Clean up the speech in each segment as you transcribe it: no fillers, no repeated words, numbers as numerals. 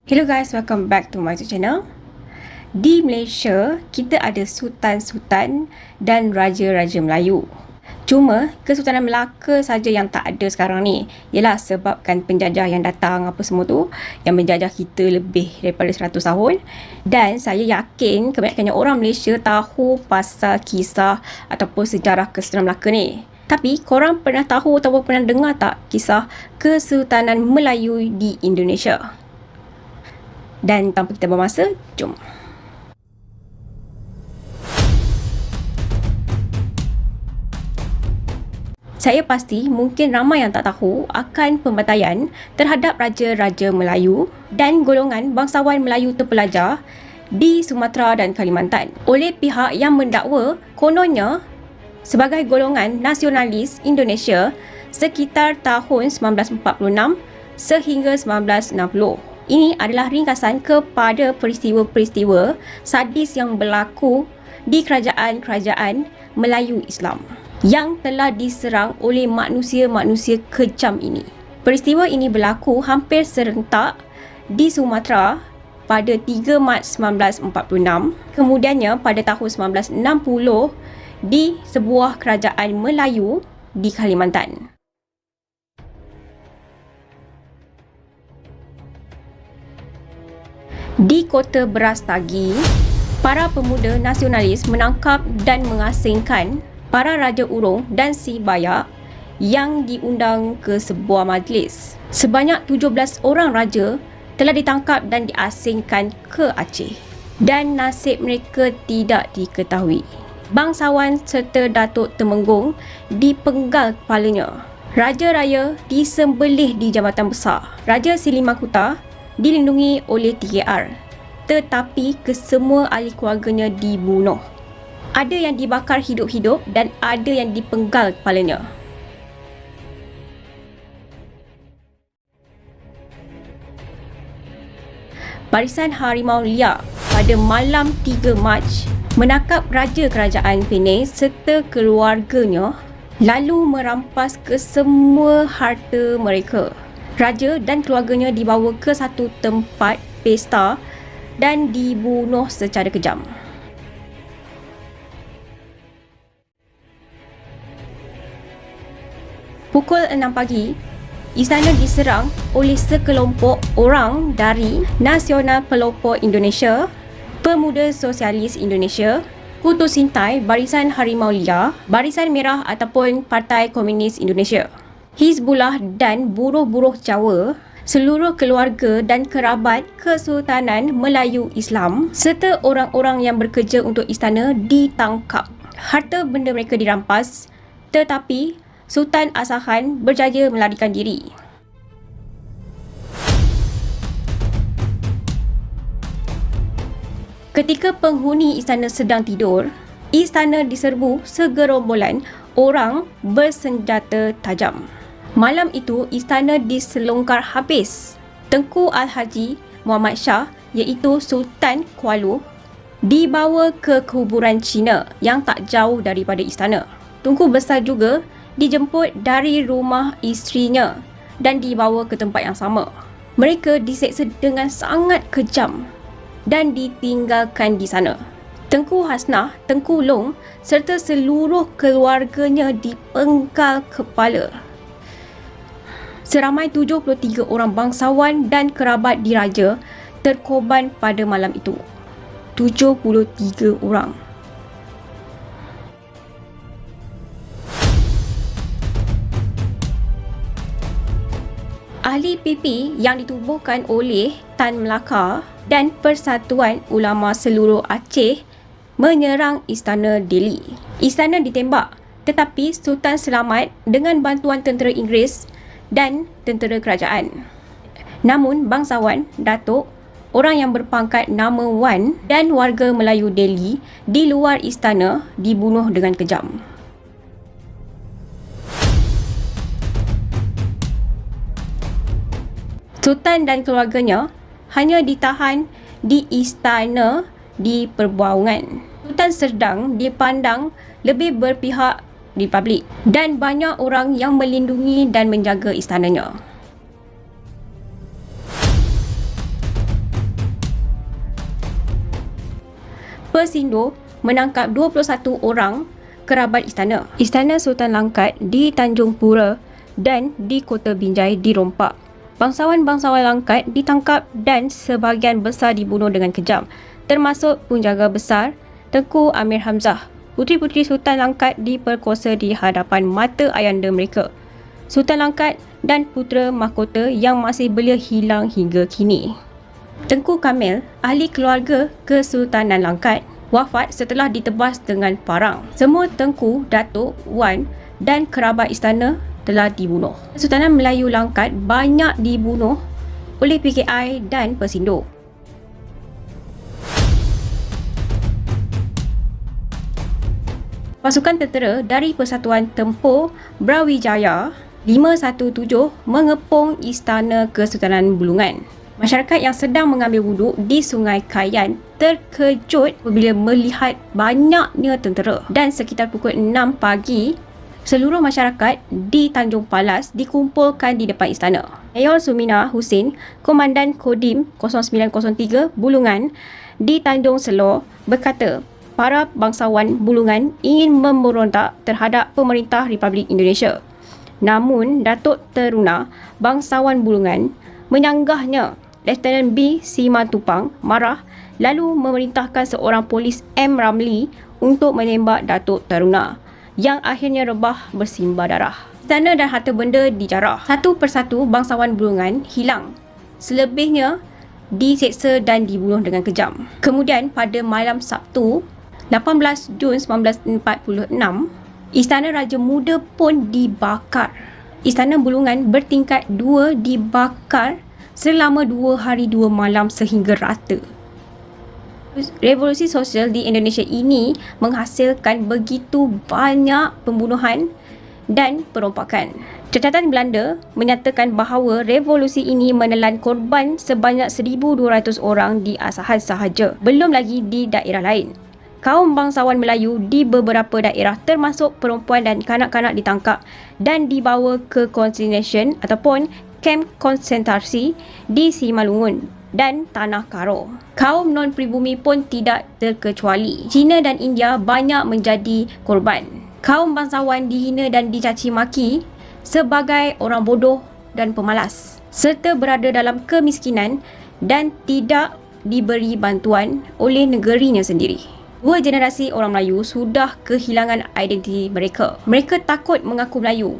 Hello guys, welcome back to my YouTube channel. Di Malaysia, kita ada sultan-sultan dan raja-raja Melayu. Cuma, Kesultanan Melaka saja yang tak ada sekarang ni. Ialah sebabkan penjajah yang datang apa semua tu, yang menjajah kita lebih daripada 100 tahun. Dan saya yakin kebanyakannya orang Malaysia tahu pasal kisah ataupun sejarah Kesultanan Melaka ni. Tapi, korang pernah tahu ataupun pernah dengar tak kisah Kesultanan Melayu di Indonesia? Dan tanpa kita buang masa, jom. Saya pasti mungkin ramai yang tak tahu akan pembantaian terhadap raja-raja Melayu dan golongan bangsawan Melayu terpelajar di Sumatera dan Kalimantan oleh pihak yang mendakwa kononnya sebagai golongan nasionalis Indonesia sekitar tahun 1946 sehingga 1960. Ini adalah ringkasan kepada peristiwa-peristiwa sadis yang berlaku di kerajaan-kerajaan Melayu Islam yang telah diserang oleh manusia-manusia kejam ini. Peristiwa ini berlaku hampir serentak di Sumatera pada 3 Mac 1946, kemudiannya pada tahun 1960 di sebuah kerajaan Melayu di Kalimantan. Di kota Brastagi, para pemuda nasionalis menangkap dan mengasingkan para Raja Urong dan Si Bayak yang diundang ke sebuah majlis. Sebanyak 17 orang raja telah ditangkap dan diasingkan ke Aceh dan nasib mereka tidak diketahui. Bangsawan serta Datuk Temenggung dipenggal kepalanya. Raja Raya disembelih di Jambatan Besar. Raja Silimakuta dilindungi oleh TKR, tetapi kesemua ahli keluarganya dibunuh. Ada yang dibakar hidup-hidup dan ada yang dipenggal kepalanya. Barisan Harimau Liar pada malam 3 Mac menangkap Raja Kerajaan Penang serta keluarganya lalu merampas kesemua harta mereka. Raja dan keluarganya dibawa ke satu tempat pesta dan dibunuh secara kejam. Pukul 6 pagi, istana diserang oleh sekelompok orang dari Nasional Pelopor Indonesia, Pemuda Sosialis Indonesia, Kutu Sintai, Barisan Harimau Liar, Barisan Merah ataupun Partai Komunis Indonesia, Hizbullah dan buruh-buruh Jawa, seluruh keluarga dan kerabat Kesultanan Melayu Islam serta orang-orang yang bekerja untuk istana ditangkap. Harta benda mereka dirampas, tetapi Sultan Asahan berjaya melarikan diri. Ketika penghuni istana sedang tidur, istana diserbu segerombolan orang bersenjata tajam. Malam itu, istana diselongkar habis. Tengku Al-Haji Muhammad Shah, iaitu Sultan Kuala, dibawa ke kuburan Cina yang tak jauh daripada istana. Tunku Besar juga dijemput dari rumah isterinya dan dibawa ke tempat yang sama. Mereka diseksa dengan sangat kejam dan ditinggalkan di sana. Tengku Hasnah, Tengku Long serta seluruh keluarganya dipenggal kepala. Seramai 73 orang bangsawan dan kerabat diraja terkorban pada malam itu. 73 orang. Ahli PP yang ditubuhkan oleh Tan Melaka dan Persatuan Ulama Seluruh Aceh menyerang Istana Delhi. Istana ditembak, tetapi Sultan selamat dengan bantuan tentera Inggeris dan tentera kerajaan. Namun bangsawan, datuk, orang yang berpangkat nama Wan dan warga Melayu Delhi di luar istana dibunuh dengan kejam. Sultan dan keluarganya hanya ditahan di istana di Perbuangan. Sultan Serdang dipandang lebih berpihak di publik dan banyak orang yang melindungi dan menjaga istananya. Persindo menangkap 21 orang kerabat istana. Istana Sultan Langkat di Tanjung Pura dan di Kota Binjai dirompak. Bangsawan-bangsawan Langkat ditangkap dan sebahagian besar dibunuh dengan kejam, termasuk penjaga besar Tengku Amir Hamzah. Puteri-puteri Sultan Langkat diperkosa di hadapan mata ayanda mereka. Sultan Langkat dan putera mahkota yang masih belia hilang hingga kini. Tengku Kamil, ahli keluarga Kesultanan Langkat, wafat setelah ditebas dengan parang. Semua tengku, datuk, wan dan kerabat istana telah dibunuh. Kesultanan Melayu Langkat banyak dibunuh oleh PKI dan Persindo. Pasukan tentera dari Persatuan Tempur Brawijaya 517 mengepung Istana Kesultanan Bulungan. Masyarakat yang sedang mengambil wuduk di Sungai Kayan terkejut apabila melihat banyaknya tentera, dan sekitar pukul 6 pagi seluruh masyarakat di Tanjung Palas dikumpulkan di depan istana. Mayor Sumina Husin, Komandan Kodim 0903 Bulungan di Tanjung Selor berkata, para bangsawan Bulungan ingin memberontak terhadap pemerintah Republik Indonesia. Namun, Datuk Teruna, bangsawan Bulungan, menyanggahnya. Lieutenant B. Simatupang marah lalu memerintahkan seorang polis M. Ramli untuk menembak Datuk Teruna yang akhirnya rebah bersimbah darah. Istana dan harta benda dijarah. Satu persatu bangsawan Bulungan hilang. Selebihnya diseksa dan dibunuh dengan kejam. Kemudian pada malam Sabtu 18 Jun 1946, Istana Raja Muda pun dibakar. Istana Bulungan bertingkat 2 dibakar selama 2 hari 2 malam sehingga rata. Revolusi sosial di Indonesia ini menghasilkan begitu banyak pembunuhan dan perompakan. Catatan Belanda menyatakan bahawa revolusi ini menelan korban sebanyak 1,200 orang di Asahan sahaja, belum lagi di daerah lain. Kaum bangsawan Melayu di beberapa daerah termasuk perempuan dan kanak-kanak ditangkap dan dibawa ke concentration ataupun kamp konsentrasi di Simalungun dan Tanah Karo. Kaum non-pribumi pun tidak terkecuali. China dan India banyak menjadi korban. Kaum bangsawan dihina dan dicaci maki sebagai orang bodoh dan pemalas, serta berada dalam kemiskinan dan tidak diberi bantuan oleh negerinya sendiri. 2 generasi orang Melayu sudah kehilangan identiti mereka. Mereka takut mengaku Melayu,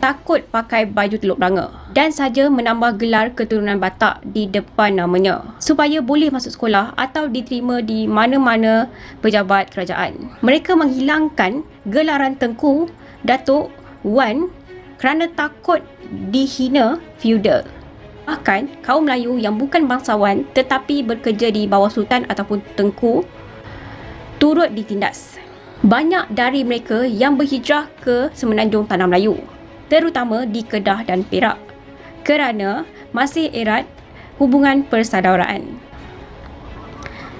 takut pakai baju Teluk Belanga dan saja menambah gelar keturunan Batak di depan namanya supaya boleh masuk sekolah atau diterima di mana-mana pejabat kerajaan. Mereka menghilangkan gelaran Tengku, Datuk, Wan kerana takut dihina feudal. Bahkan kaum Melayu yang bukan bangsawan tetapi bekerja di bawah sultan ataupun tengku turut ditindas. Banyak dari mereka yang berhijrah ke semenanjung Tanah Melayu, terutama di Kedah dan Perak, kerana masih erat hubungan persaudaraan.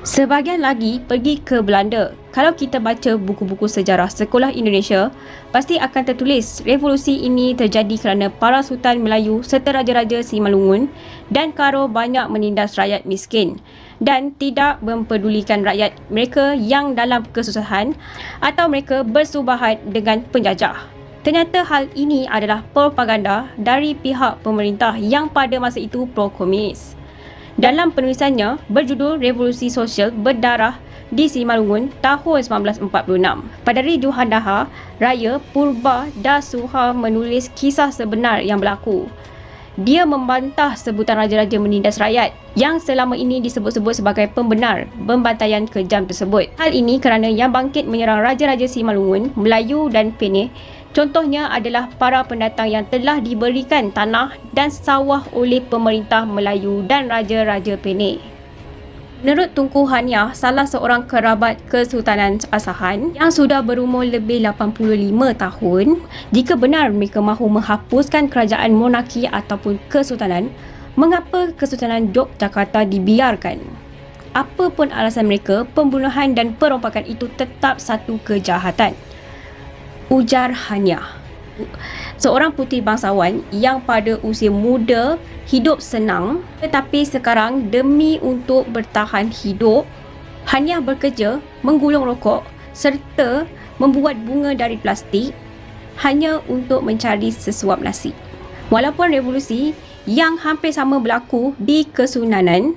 Sebahagian lagi pergi ke Belanda. Kalau kita baca buku-buku sejarah sekolah Indonesia, pasti akan tertulis revolusi ini terjadi kerana para sultan Melayu serta raja-raja Simalungun dan Karo banyak menindas rakyat miskin dan tidak mempedulikan rakyat mereka yang dalam kesusahan atau mereka bersubahat dengan penjajah. Ternyata hal ini adalah propaganda dari pihak pemerintah yang pada masa itu pro-komunis. Dalam penulisannya berjudul Revolusi Sosial Berdarah di Simalungun tahun 1946, Padari Johan Daha Raya Purba Dasuha menulis kisah sebenar yang berlaku. Dia membantah sebutan raja-raja menindas rakyat yang selama ini disebut-sebut sebagai pembenar pembantaian kejam tersebut. Hal ini kerana yang bangkit menyerang raja-raja Simalungun, Melayu dan Penih contohnya adalah para pendatang yang telah diberikan tanah dan sawah oleh pemerintah Melayu dan raja-raja Penih. Menurut Tunku Haniah, salah seorang kerabat Kesultanan Asahan yang sudah berumur lebih 85 tahun, jika benar mereka mahu menghapuskan kerajaan monarki ataupun kesultanan, mengapa Kesultanan Yogyakarta dibiarkan? Apa pun alasan mereka, pembunuhan dan perompakan itu tetap satu kejahatan, ujar Haniah. Seorang puteri bangsawan yang pada usia muda hidup senang tetapi sekarang demi untuk bertahan hidup hanya bekerja menggulung rokok serta membuat bunga dari plastik hanya untuk mencari sesuap nasi. Walaupun revolusi yang hampir sama berlaku di Kesunanan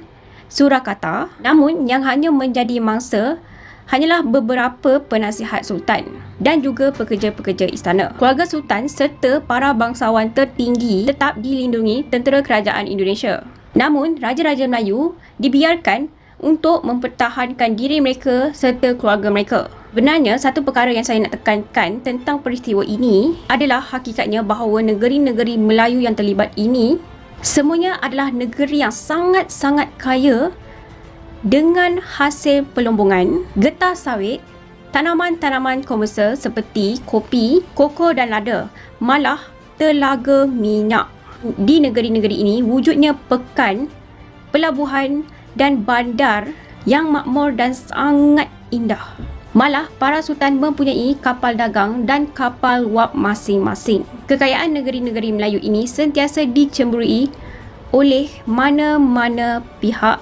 Surakarta, namun yang hanya menjadi mangsa hanyalah beberapa penasihat sultan dan juga pekerja-pekerja istana. Keluarga sultan serta para bangsawan tertinggi tetap dilindungi tentera kerajaan Indonesia. Namun, raja-raja Melayu dibiarkan untuk mempertahankan diri mereka serta keluarga mereka. Sebenarnya, satu perkara yang saya nak tekankan tentang peristiwa ini adalah hakikatnya bahawa negeri-negeri Melayu yang terlibat ini semuanya adalah negeri yang sangat-sangat kaya dengan hasil pelombongan, getah sawit, tanaman-tanaman komersial seperti kopi, koko dan lada, malah telaga minyak. Di negeri-negeri ini wujudnya pekan, pelabuhan dan bandar yang makmur dan sangat indah. Malah para sultan mempunyai kapal dagang dan kapal wap masing-masing. Kekayaan negeri-negeri Melayu ini sentiasa dicemburui oleh mana-mana pihak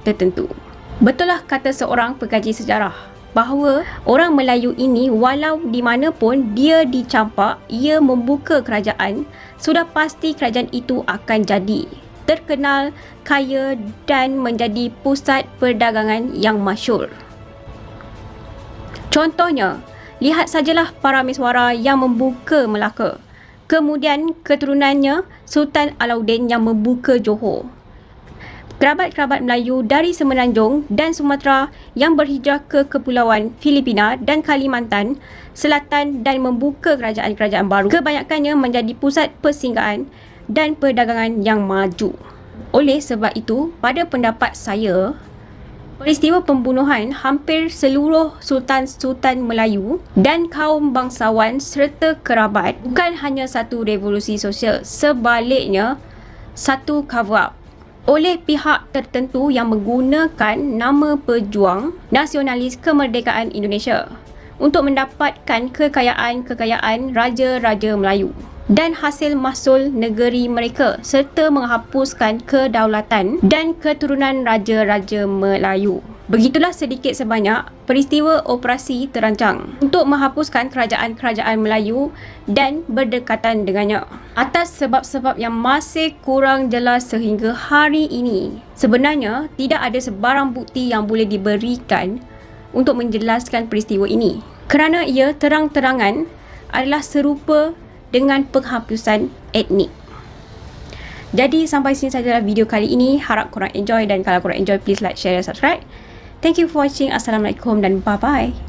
tertentu. Betullah kata seorang pengkaji sejarah bahawa orang Melayu ini walau di mana pun dia dicampak, ia membuka kerajaan, sudah pasti kerajaan itu akan jadi terkenal, kaya dan menjadi pusat perdagangan yang masyhur. Contohnya, lihat sajalah para miswara yang membuka Melaka. Kemudian keturunannya Sultan Alauddin yang membuka Johor. Kerabat-kerabat Melayu dari Semenanjung dan Sumatera yang berhijrah ke Kepulauan Filipina dan Kalimantan Selatan dan membuka kerajaan-kerajaan baru, kebanyakannya menjadi pusat persinggahan dan perdagangan yang maju. Oleh sebab itu, pada pendapat saya, peristiwa pembunuhan hampir seluruh sultan-sultan Melayu dan kaum bangsawan serta kerabat bukan hanya satu revolusi sosial, sebaliknya satu cover-up oleh pihak tertentu yang menggunakan nama pejuang nasionalis kemerdekaan Indonesia untuk mendapatkan kekayaan-kekayaan raja-raja Melayu dan hasil mahsul negeri mereka serta menghapuskan kedaulatan dan keturunan raja-raja Melayu. Begitulah sedikit sebanyak peristiwa operasi terancang untuk menghapuskan kerajaan-kerajaan Melayu dan berdekatan dengannya. Atas sebab-sebab yang masih kurang jelas sehingga hari ini, sebenarnya tidak ada sebarang bukti yang boleh diberikan untuk menjelaskan peristiwa ini, kerana ia terang-terangan adalah serupa dengan penghapusan etnik. Jadi sampai sini sajalah video kali ini. Harap korang enjoy, dan kalau korang enjoy please like, share dan subscribe. Thank you for watching. Assalamualaikum dan bye-bye.